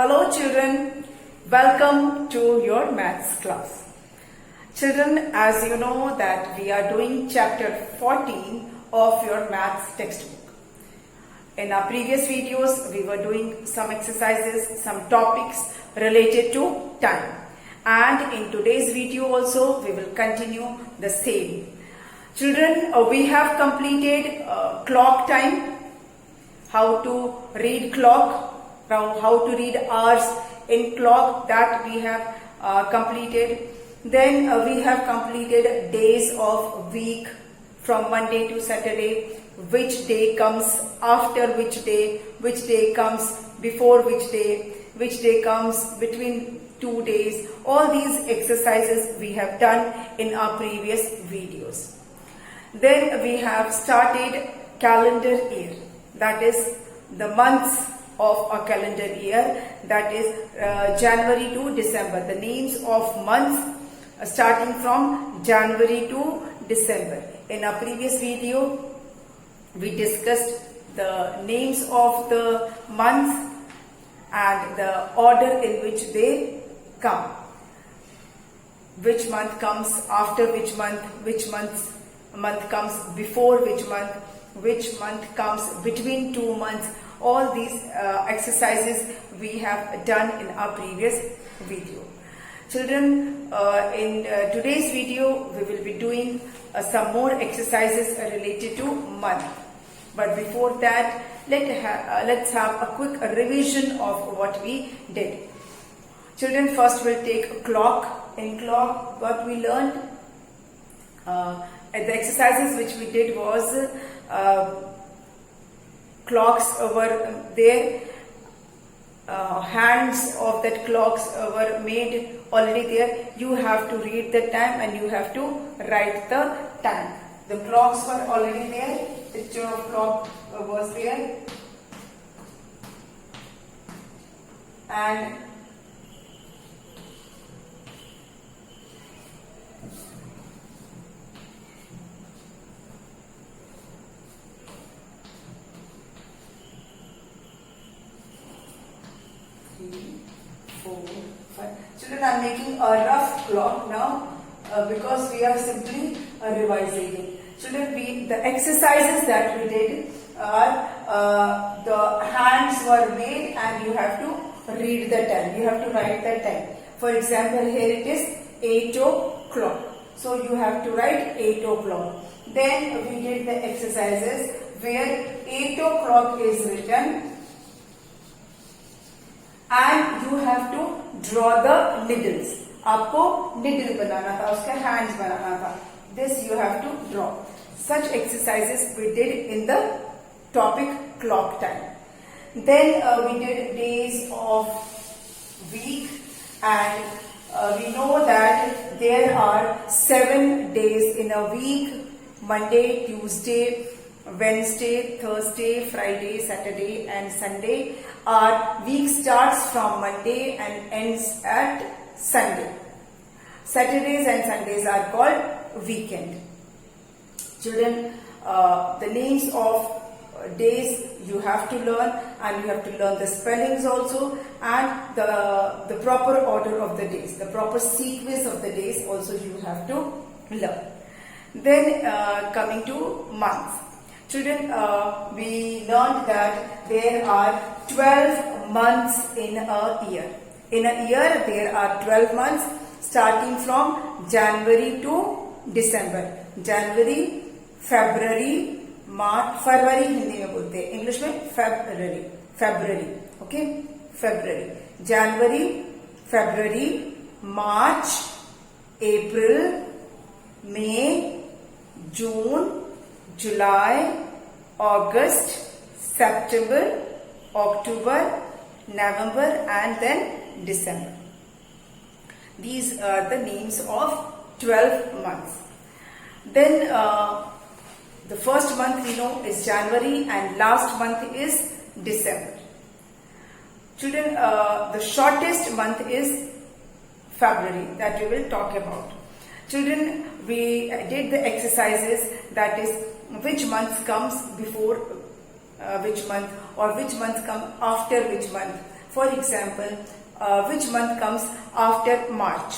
Hello children, welcome to your maths class. Children, as you know that we are doing chapter 14 of your maths textbook. In our previous videos, we were doing some exercises, some topics related to time. And in today's video also, we will continue the same. Children, we have completed clock time, how to read clock, how to read hours in clock, that we have completed. Then we have completed days of week from Monday to Saturday, which day comes after which day comes before which day comes between 2 days. All these exercises we have done in our previous videos. Then we have started calendar year, that is the months of a calendar year, that is January to December. The names of months starting from January to December. In our previous video, we discussed the names of the months and the order in which they come. Which month comes after which month comes before which month comes between 2 months. All these exercises we have done in our previous video. Children, in today's video we will be doing some more exercises related to month. But before that, let's have a quick revision of what we did. Children, first we'll take a clock. In clock, what we learned, the exercises which we did was clocks were there, hands of that clocks were made already there. You have to read the time and you have to write the time. The clocks were already there, picture of clock was there, and children, I am making a rough clock now because we are simply revising it. Children, the exercises that we did are the hands were made and you have to read the time. You have to write the time. For example, here it is 8 o'clock. So you have to write 8 o'clock. Then we did the exercises where 8 o'clock is written and you have to draw the needles. आपको needle बनाना था, उसका hands बनाना था. This you have to draw. Such exercises we did in the topic clock time. Then we did days of week, and we know that there are 7 days in a week: Monday, Tuesday, Wednesday, Thursday, Friday, Saturday and Sunday. Our week starts from Monday and ends at Sunday. Saturdays and Sundays are called weekend. Children, the names of days you have to learn, and you have to learn the spellings also, and the proper order of the days, the proper sequence of the days also you have to learn. Then coming to months. Children, we learned that there are 12 months in a year. In a year, there are 12 months starting from January to December. January, February, March, February Hindi में बोलते हैं, English में February, okay, February, January, February, March, April, May, June, July, August, September, October, November and then December. These are the names of 12 months. Then the first month we know is January and last month is December. Children, the shortest month is February, that we will talk about. Children, we did the exercises, that is which month comes before which month, or which month come after which month. For example, which month comes after March?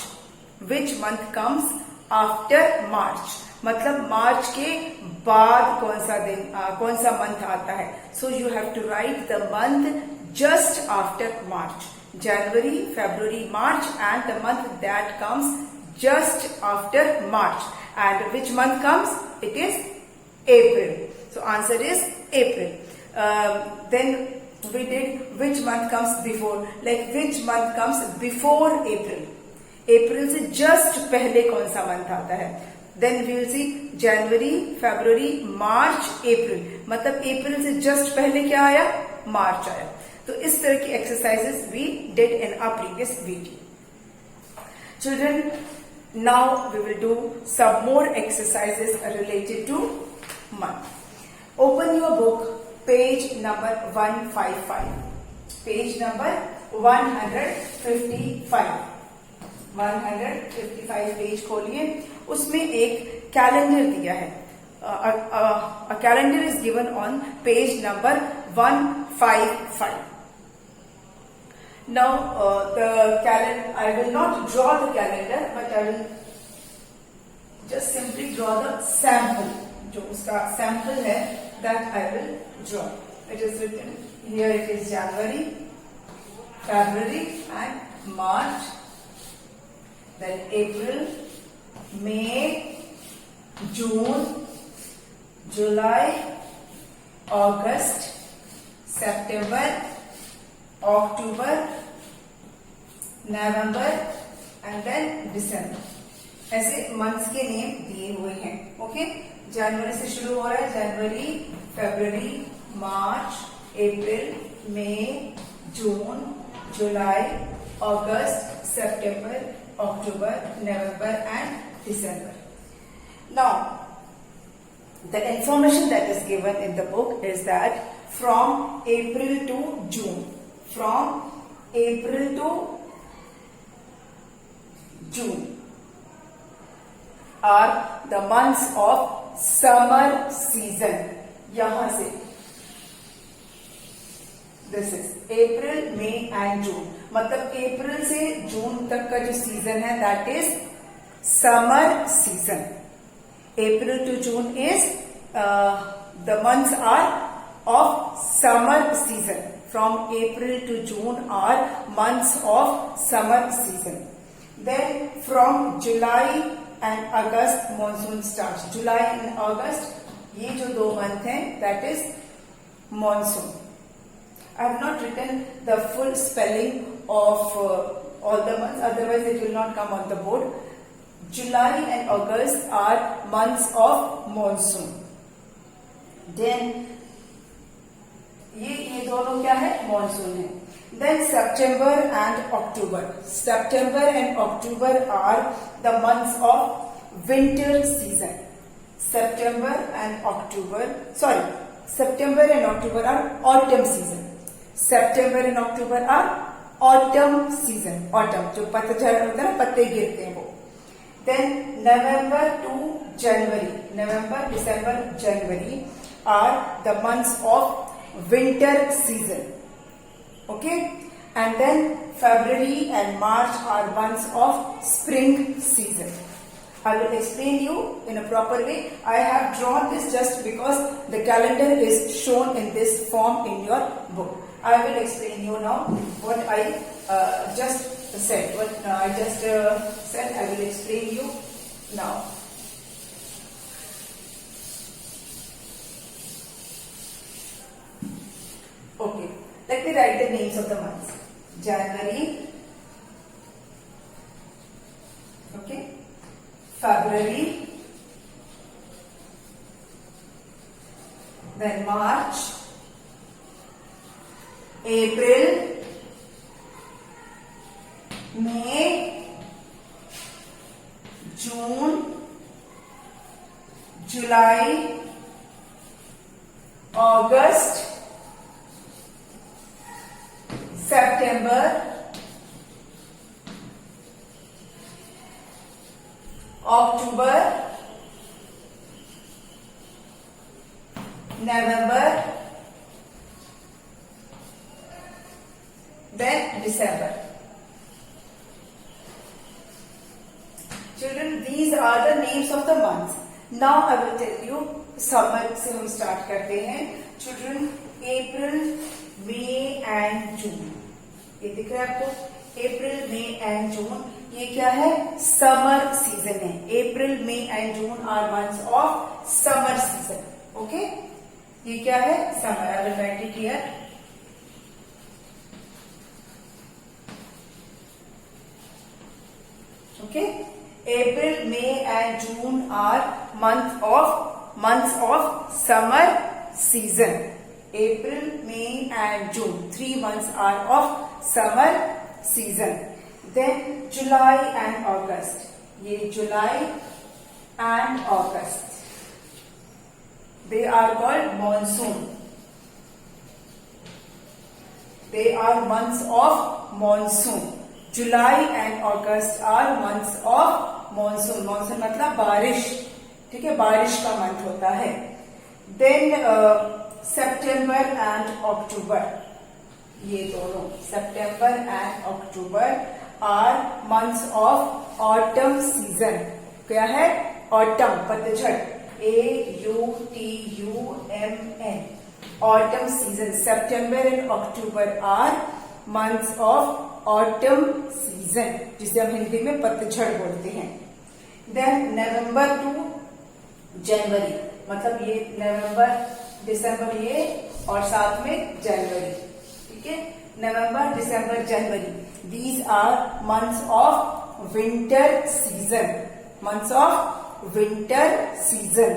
Which month comes after March? मतलब मार्च के बाद कौन सा दिन कौन सा month आता है? So you have to write the month just after March. January, February, March, and the month that comes just after March. And which month comes? It is April. So answer is April. Then we did which month comes before, like which month comes before April. April से just पहले कौन सा month आता है? Then we will see January, February, March, April. मतलब April से just पहले क्या आया? March आया. तो इस तरह की exercises we did in our previous video. Children, now we will do some more exercises related to month. Open your book, page number 155. Page number 155. 155 page खोलिए. उसमें एक कैलेंडर दिया है. A calendar is given on page number 155. Now the calendar, I will not draw the calendar, but I will just simply draw the sample. जो उसका sample है, that I will draw. It is written here. It is January, February, and March. Then April, May, June, July, August, September, October, November, and then December. ऐसे months के name दिए हुए हैं. Okay, जनवरी से शुरू हो रहा है. जनवरी, फरवरी, मार्च, अप्रैल, मई, जून, जुलाई, अगस्त, सितंबर, October, November, and December. Now, the information that is given in the book is that from April to June, from April to June are the months of summer season. यहाँ से This is April, May and June. मतलब अप्रैल से जून तक का जो season है that is summer season. April to June is the months are of summer season. From April to June are months of summer season. Then from July and August monsoon starts. July and August ये जो दो month हैं that is monsoon. I have not written the full spelling of all the months, otherwise it will not come on the board. July and August are months of monsoon. Then ये दोनों क्या है? Monsoon है. Then September and October. September and October are the months of winter season. September and October are autumn season. September and October are autumn season. Autumn जो पतझड़ होता है ना, पत्ते गिरते हैं वो. Then November to January, November, December, January are the months of winter season. Okay, and then February and March are months of spring season. I will explain you in a proper way. I have drawn this just because the calendar is shown in this form in your book. I will explain you now what I just said. What I just said, I will explain you now. Okay, let me write the names of the months. January, okay, February, then March, April, May, June, July, August, September, October, November, then December. Children, these are the names of the months. Now I will tell you summer से हम start करते हैं. Children, April, May and June. ये दिख रहा है आपको? April, May and June. ये क्या है? Summer season है. April, May and June are months of summer season. Okay? ये क्या है? Summer. I will write it here. Okay? April, May and June are months of summer season. April, May and June. 3 months are of summer season. Then July and August. ये July and August. They are called monsoon. They are months of monsoon. July and August are months of monsoon. Monsoon मतलब बारिश. ठीक है, बारिश का month होता है. Then September and October. ये दोनों September and October are months of autumn season. क्या है? Autumn, पतझड़. AUTUMN. Autumn season. September and October are months of autumn season, जिसे हम हिंदी में पतझड़ बोलते हैं. Then November to January, मतलब ये नवंबर, दिसंबर ये और साथ में जनवरी. ठीक है, नवंबर, दिसंबर, जनवरी. These are months of winter season. Months of winter season.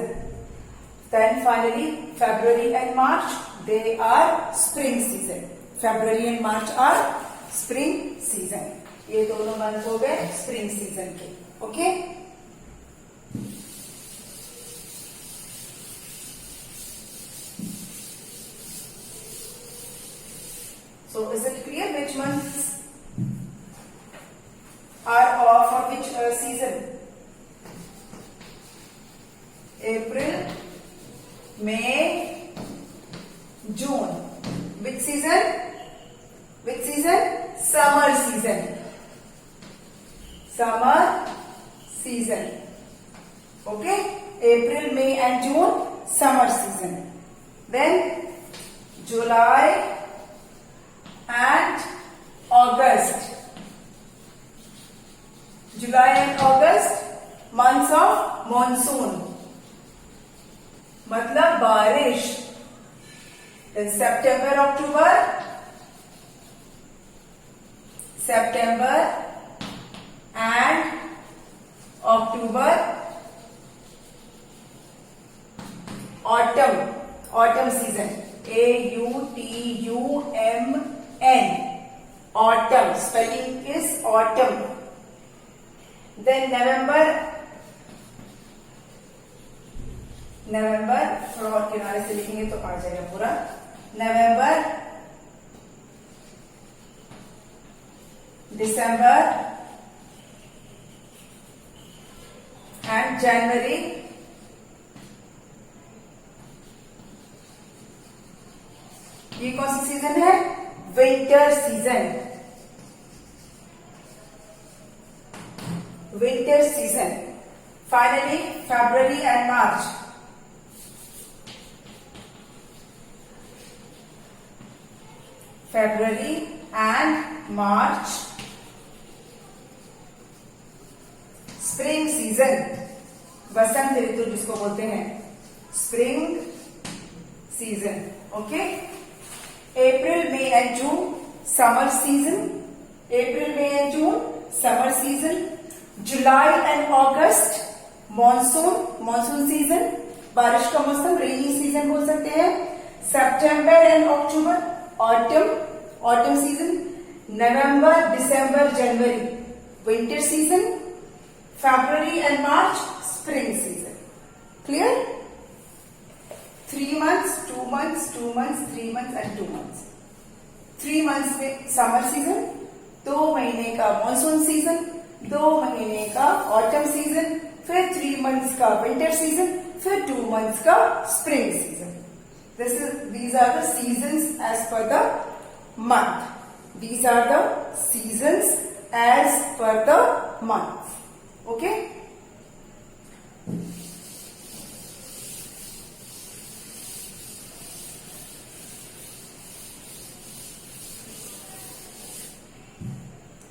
Then finally February and March, they are spring season. February and March are spring season. ये दोनों मंथ हो गए spring season के. Okay? So is it clear which months are for which season? April, May, June. Which season? Which season? Summer season. Summer season. Okay? April, May and June, summer season. Then July and August. July and August, months of monsoon. मतलब बारिश. Then September, October. September and October. Autumn. Autumn season. AUTUMN. Autumn. Spelling is autumn. Then November. नवंबर थोड़ा और किनारे से लिखेंगे तो आ जाएगा पूरा. नवंबर, दिसंबर एंड जनवरी. ये कौन सी सीजन है? Winter season. Winter season. Finally February and March. February and March, spring season. बसंत ऋतु जिसको बोलते हैं, spring season. Okay? April, May and June, summer season. April, May and June, summer season. July and August, monsoon season. बारिश का मौसम, rainy season बोल सकते हैं. September and October, autumn season. November, December, January, winter season. February and March, spring season. Clear? 3 months, 2 months, 2 months, 3 months and 2 months. 3 months में summer season, 2 महीने का monsoon season, 2 महीने का autumn season, फिर 3 months का winter season, फिर 2 months का spring season. These are the seasons as per the month. These are the seasons as per the month. Okay.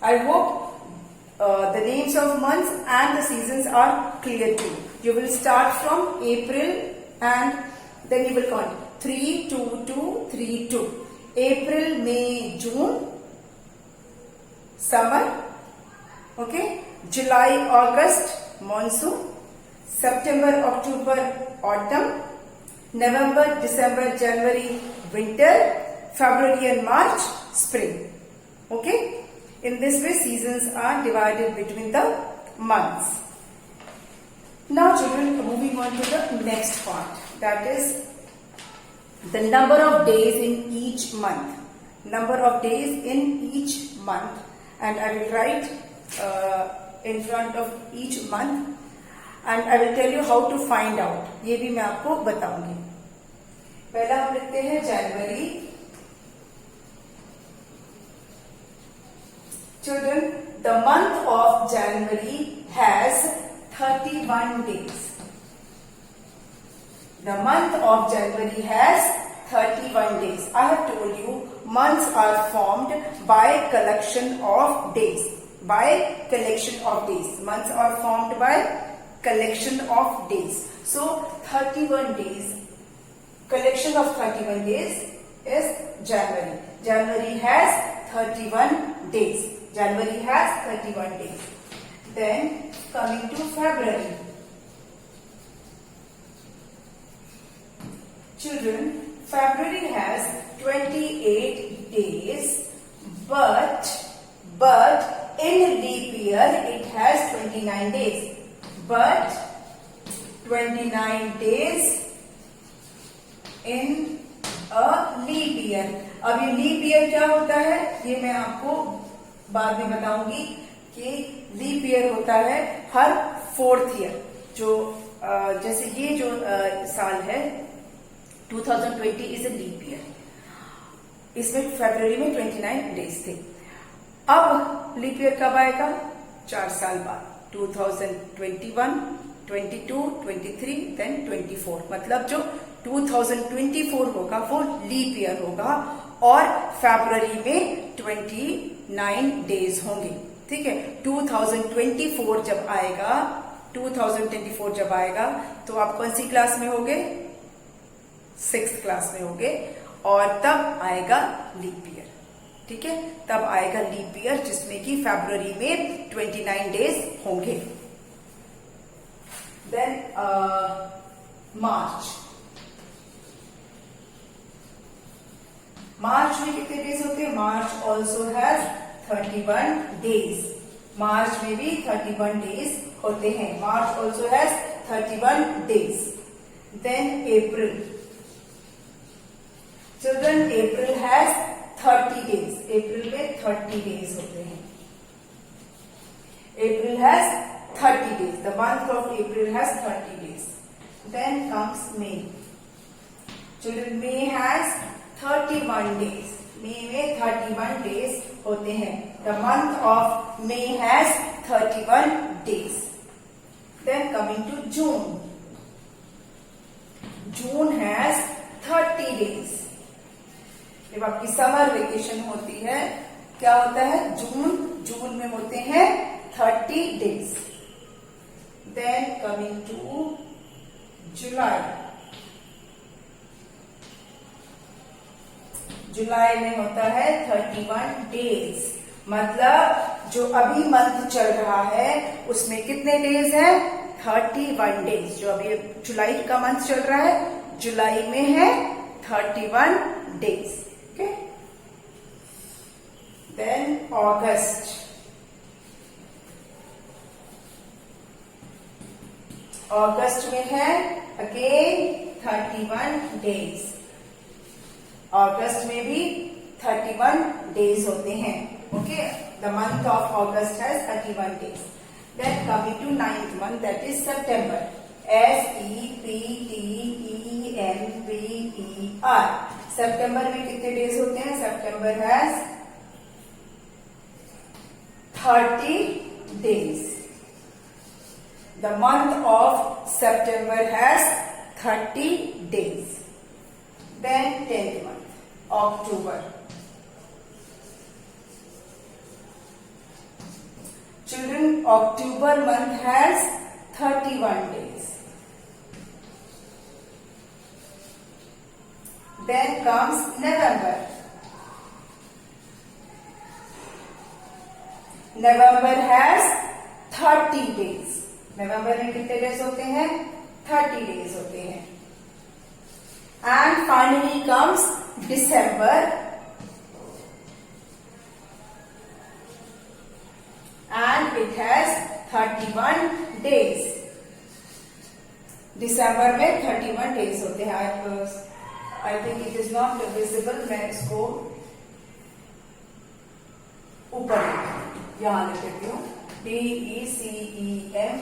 I hope the names of months and the seasons are clear to you. You will start from April and then you will count 3, 2, 2, 3, 2. April, May, June, summer. Okay. July, August, monsoon. September, October, autumn. November, December, January, winter. February and March, spring. Okay. In this way, seasons are divided between the months. Now, children, moving on to the next part. That is the number of days in each month. Number of days in each month. And I will write in front of each month. And I will tell you how to find out. ये भी मैं आपको बताऊंगी. पहला हम लिखते हैं जनवरी. Children, the month of January has 31 days. The month of January has 31 days. I have told you months are formed by collection of days. By collection of days. Months are formed by collection of days. So 31 days. Collection of 31 days is January. January has 31 days. January has 31 days. Then coming to February. Children, February has 28 days, but in leap year it has 29 days. But 29 days in a leap year. अब ये leap year क्या होता है ये मैं आपको बाद में बताऊंगी कि लीप ईयर होता है हर 4th ईयर. जो जैसे ये जो साल है 2020 इज ए लीप ईयर. इसमें फरवरी में 29 डेज थे. अब लीप ईयर कब आएगा? 4 साल बाद 2021, 22, 23, देन 24. मतलब जो 2024 होगा वो लीप ईयर होगा और फरवरी में 29 डेज होंगे. ठीक है. 2024 जब आएगा 2024 जब आएगा तो आप कौन सी क्लास में होगे? 6th क्लास में होगे और तब आएगा लीप ईयर. ठीक है. तब आएगा लीप ईयर जिसमें कि फरवरी में 29 डेज होंगे. देन मार्च. मार्च में कितने डेज होते हैं? March also has 31 days. मार्च में भी 31 डेज होते हैं. March also has 31 days. Then April. Children, April has 30 days. अप्रैल में 30 डेज होते हैं. April has 30 days. The month of April has 30 days. Then comes May. Children, May has 31 days. May में 31 days होते हैं. The month of May has 31 days. Then coming to June. June has 30 days. जब आपकी summer vacation होती है क्या होता है? जून में होते हैं 30 days. Then coming to July. जुलाई में होता है 31 डेज. मतलब जो अभी मंथ चल रहा है उसमें कितने डेज है? 31 डेज. जो अभी जुलाई का मंथ चल रहा है जुलाई में है 31 डेज. ओके. देन अगस्त. अगस्त में है अगेन 31 डेज. अगस्त में भी 31 डेज होते हैं. Okay. The month of August has 31 days. Then coming to 9th month that is September. SEPTEMBER. सितंबर में कितने डेज होते हैं? September has 30 days. The month of September has 30 days. Then 10th month, October. Children, October month has 31 days. Then comes November. November has 30 days. नवंबर में कितने days होते हैं? 30 days होते हैं. And finally comes December. And it has 31 days. December में 31 days होते हैं. I think it is not visible. मैं इसको ऊपर यहां लिख देती हूँ. DECEMBER.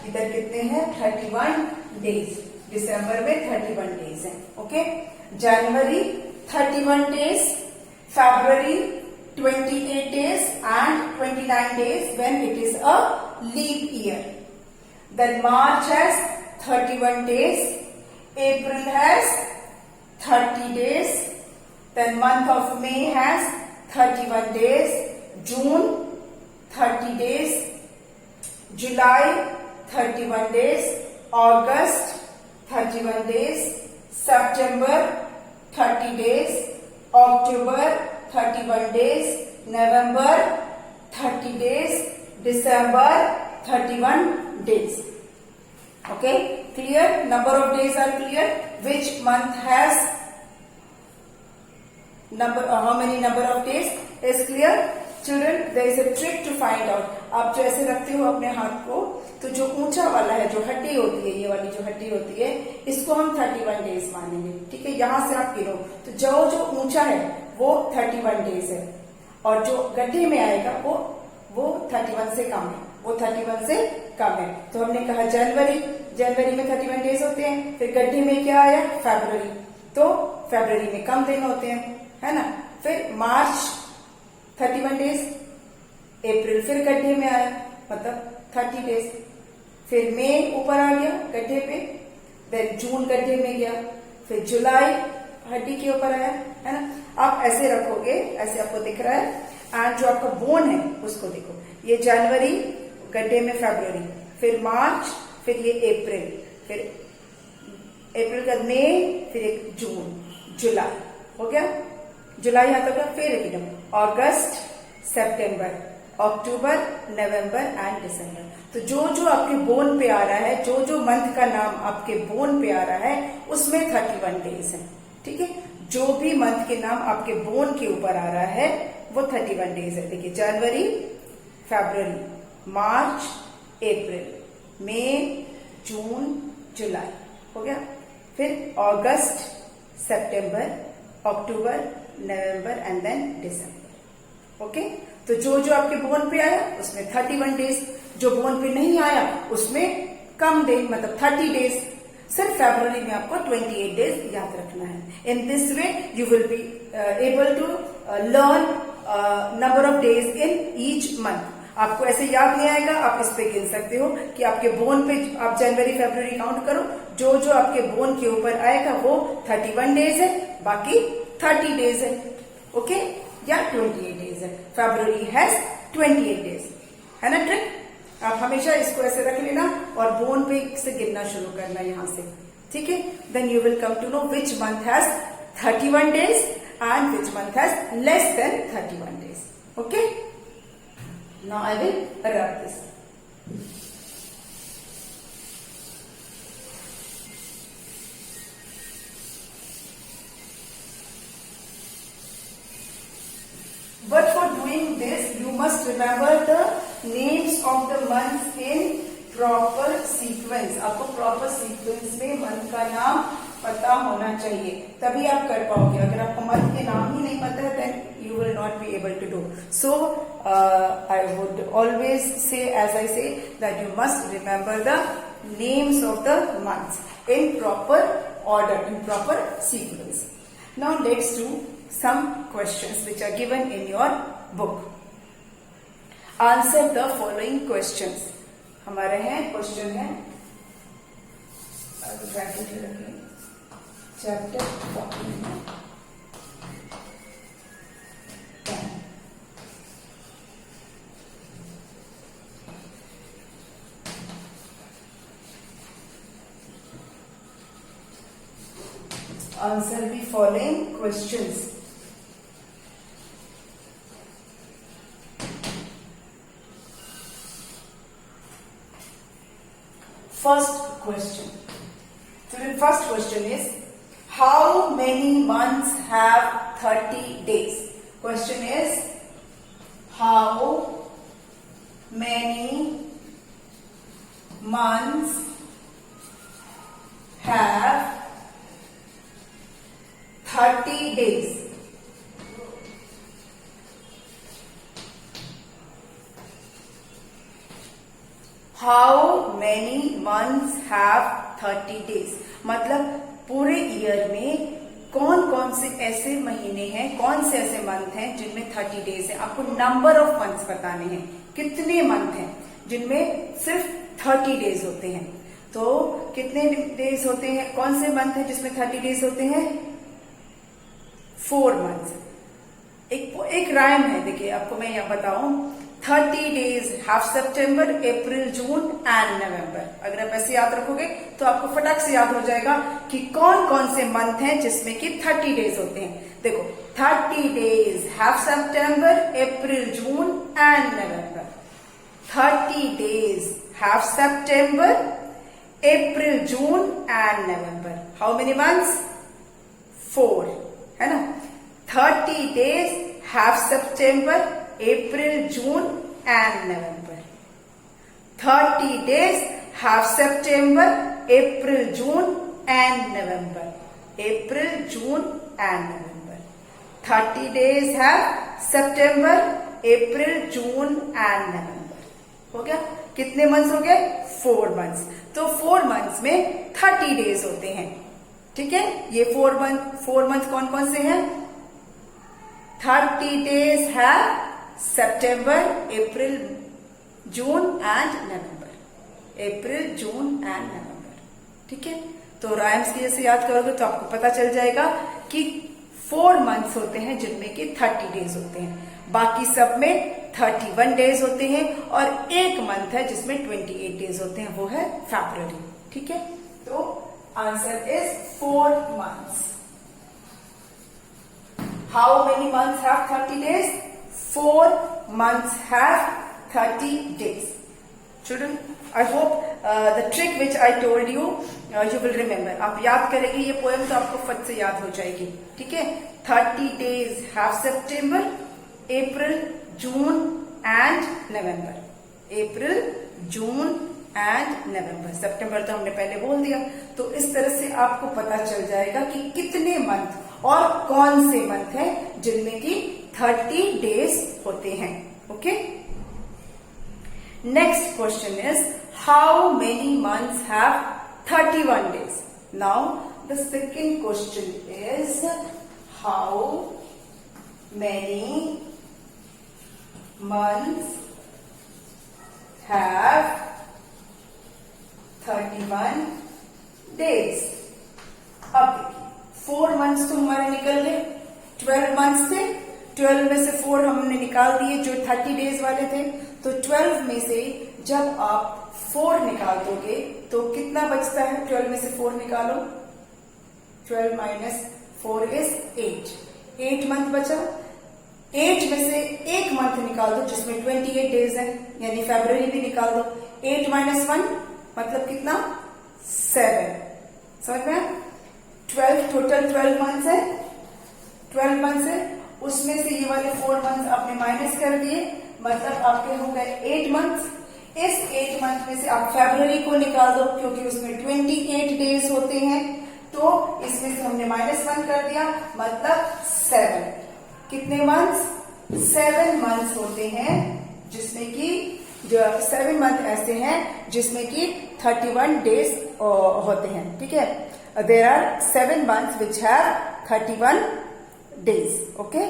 इधर कितने हैं? 31 डेज. दिसंबर में 31 डेज है. Okay. January 31 days, February 28 days and 29 days when it is a leap year. Then March has 31 days, April has 30 days, then month of May has 31 days, June 30 days, July 31 days, August 31 days, September 30 days, October 31 days, November 30 days, December 31 days. Okay, clear? Number of days are clear. Which month has how many number of days is clear? Children, there is a trick to find out. आप जो ऐसे रखते हो अपने हाथ को, तो जो ऊंचा वाला है, जो हड्डी होती है, ये वाली जो हड्डी होती है, इसको हम 31 डेज मानेंगे. ठीक है. यहां से आप गिनो तो जो ऊंचा है वो 31 डेज है, और जो गड्ढे में आएगा वो 31 से कम है. वो 31 से कम है. तो हमने कहा जनवरी में 31 डेज होते हैं. फिर गड्ढे में क्या आया? फरवरी. तो फरवरी में कम दिन होते हैं, है ना. फिर मार्च 31 डेज, अप्रैल फिर गड्ढे में आया, मतलब 30 डेज. फिर मई ऊपर आ गया गड्ढे पे, देन जून गड्ढे में गया, फिर जुलाई हड्डी के ऊपर आया, है ना. आप ऐसे रखोगे, ऐसे आपको दिख रहा है. एंड जो आपका बोन है उसको देखो, ये जनवरी, गड्ढे में फरवरी, फिर मार्च, फिर ये अप्रैल, फिर अप्रैल का मई, फिर एक जून, जुलाई हो गया. जुलाई यहां तक. फिर एकदम अगस्त, सितंबर, अक्टूबर, नवंबर एंड दिसंबर. तो जो आपके बोन पे आ रहा है, जो मंथ का नाम आपके बोन पे आ रहा है, उसमें 31 डेज है. ठीक है. जो भी मंथ के नाम आपके बोन के ऊपर आ रहा है वो 31 डेज है. देखिए, जनवरी, फरवरी, मार्च, अप्रैल, मई, जून, जुलाई हो गया. फिर अगस्त, सितंबर, अक्टूबर, नवंबर एंड देन दिसंबर. ओके. तो जो आपके बोन पे आया उसमें 31 डेज, जो बोन पे नहीं आया उसमें कम दिन, मतलब 30 डेज. सिर्फ फरवरी में आपको 28 डेज याद रखना है. In this way you will be able to learn number of days in each month. आपको ऐसे याद नहीं आएगा, आप इस पे गिन सकते हो कि आपके बोन पे आप जनवरी फरवरी काउंट करो, जो आपके बोन के ऊपर आएगा वो 31 डेज है, बाकी 30 डेज है. ओके. या 28 डेज है. फरवरी हैज 28 डेज, है ना. ट्रिक आप हमेशा इसको ऐसे रख लेना और बोन पे से गिनना शुरू करना यहां से. ठीक है. Then you will come to know which month has 31 days and which month has less than 31 days. Okay. Now I will rub this. But for doing this, you must remember the names of the months in proper sequence. आपको proper sequence में month का नाम पता होना चाहिए, तभी आप कर पाओगे. अगर आपको month के नाम ही नहीं पता है, then you will not be able to do. So, I would always say, as I say, that you must remember the names of the months in proper order, in proper sequence. Now let's do some questions which are given in your book. Answer the following questions. हमारे हैं question है chapter 14 Answer the following questions. First question. So the first question is, how many months have 30 days? Question is, how many months have 30 days? How many months have 30 days? मतलब पूरे year में कौन कौन से ऐसे महीने हैं, कौन से ऐसे मंथ हैं जिनमें 30 डेज है। आपको नंबर ऑफ मंथ्स बताने हैं, कितने मंथ हैं जिनमें सिर्फ 30 डेज होते हैं। तो कितने डेज होते हैं, कौन से मंथ है जिसमें 30 डेज होते हैं? 4 मंथ्स। एक राइम है, देखिए आपको मैं यहाँ बताऊं, 30 days have September, April, June and November. अगर आप ऐसे याद रखोगे तो आपको फटाक से याद हो जाएगा कि कौन कौन से मंथ हैं जिसमें कि 30 डेज होते हैं। देखो 30 days have September, April, June and November. 30 days have September, April, June and November. How many months? 4, है ना। 30 days have September, April, June and November. 30 days have September, April, June and November. April, June and November. 30 days have September, April, June and November. हो गया? कितने months हो गए? 4 months. तो 4 months में 30 days होते हैं। ठीक है, ये 4 मंथ कौन कौन से हैं? 30 डेज है सितंबर, अप्रैल, जून and November. April, June and November. ठीक है, तो राइम्स की जैसे याद करोगे तो आपको पता चल जाएगा कि 4 मंथ्स होते हैं जिनमें कि 30 डेज होते हैं। बाकी सब में 31 डेज होते हैं और एक मंथ है जिसमें 28 डेज होते हैं, वो है फरवरी। ठीक है, तो answer is 4 months. How many months have 30 days? 4 months have 30 days. Children, I hope the trick which I told you, you will remember. आप याद करेंगे ये पोएम तो आपको फट से याद हो जाएगी। ठीक है, 30 days have September, April, June and November. April, June and November. सितंबर तो हमने पहले बोल दिया, तो इस तरह से आपको पता चल जाएगा कि कितने मंथ और कौन से मंथ हैं जिनमें कि 30 डेज होते हैं। Okay, next question is, how many months have 31 days? Now the second question is, how many months have 31 days. अब देखिए 4 मंथ्स तो हमारे निकल गए, 12 मंथ्स थे, 12 में से 4 हमने निकाल दिए जो 30 डेज वाले थे। तो 12 में से जब आप 4 निकाल दोगे तो कितना बचता है? 12 में से 4 निकालो, 12 माइनस 4 इज 8 मंथ बचा। 8 में से एक मंथ निकाल दो जिसमें 28 डेज है, यानी फरवरी भी निकाल दो। 8 माइनस 1 मतलब कितना? 7। समझ में? 12 टोटल 12 मंथ्स है, 12 मंथ्स है, उसमें से ये वाले 4 मंथ्स आपने माइनस कर दिए, मतलब आपके हो गए 8 मंथ्स। इस 8 मंथ में से आप फरवरी को निकाल दो क्योंकि उसमें 28 डेज होते हैं, तो इसमें से हमने -1 कर दिया, मतलब 7। कितने मंथ्स? 7 मंथ्स होते हैं जिसमें कि जो 7 मंथ ऐसे हैं जिसमें कि 31 डेज होते हैं। ठीक है, there are 7 months which have 31 days. Okay,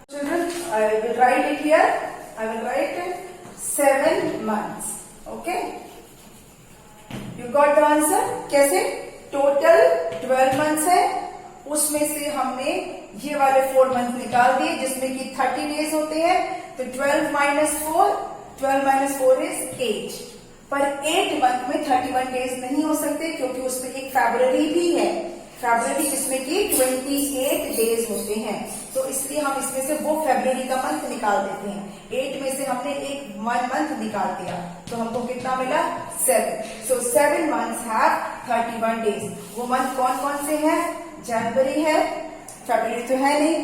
children, I will write it here I will write 7 months. Okay? You got the answer? कैसे? टोटल 12 मंथ्स है, उसमें से हमने ये वाले 4 मंथ निकाल दिए जिसमें कि 30 डेज होते हैं, तो 12 माइनस 4 इज 8. पर 8 मंथ में 31 डेज नहीं हो सकते क्योंकि उसमें एक फरवरी भी है, फरवरी जिसमें कि 28 डेज होते हैं, तो इसलिए हम इसमें से वो फरवरी का मंथ निकाल देते हैं. 8 में से हमने एक मंथ निकाल दिया तो हमको कितना मिला? 7. सो 7 मंथ्स हैव 31 डेज. वो मंथ कौन कौन से हैं? जनवरी है, फरवरी तो है नहीं,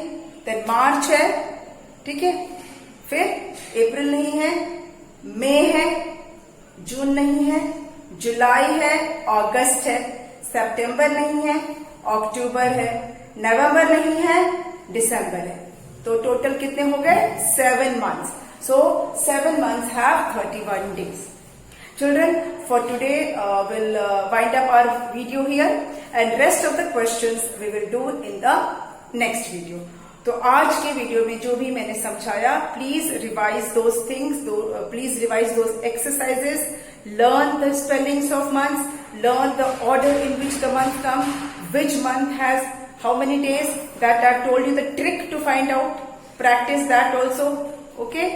देन मार्च है, ठीक है, फिर अप्रैल नहीं है, मई है, जून नहीं है, जुलाई है, अगस्त है, सितंबर नहीं है, अक्टूबर है, नवंबर नहीं है, दिसंबर है. तो टोटल कितने हो गए? 7 months. So 7 months have 31 days. Children, for today we'll wind up our video here and rest of the questions we will do in the next video. तो आज के वीडियो में जो भी मैंने समझाया, please revise those things, please revise those exercises, learn the spellings of months, learn the order in which the month come, which month has how many days, that I've told you the trick to find out. Practice that also, okay?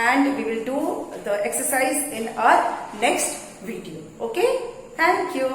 And we will do the exercise in our next video. Okay? Thank you.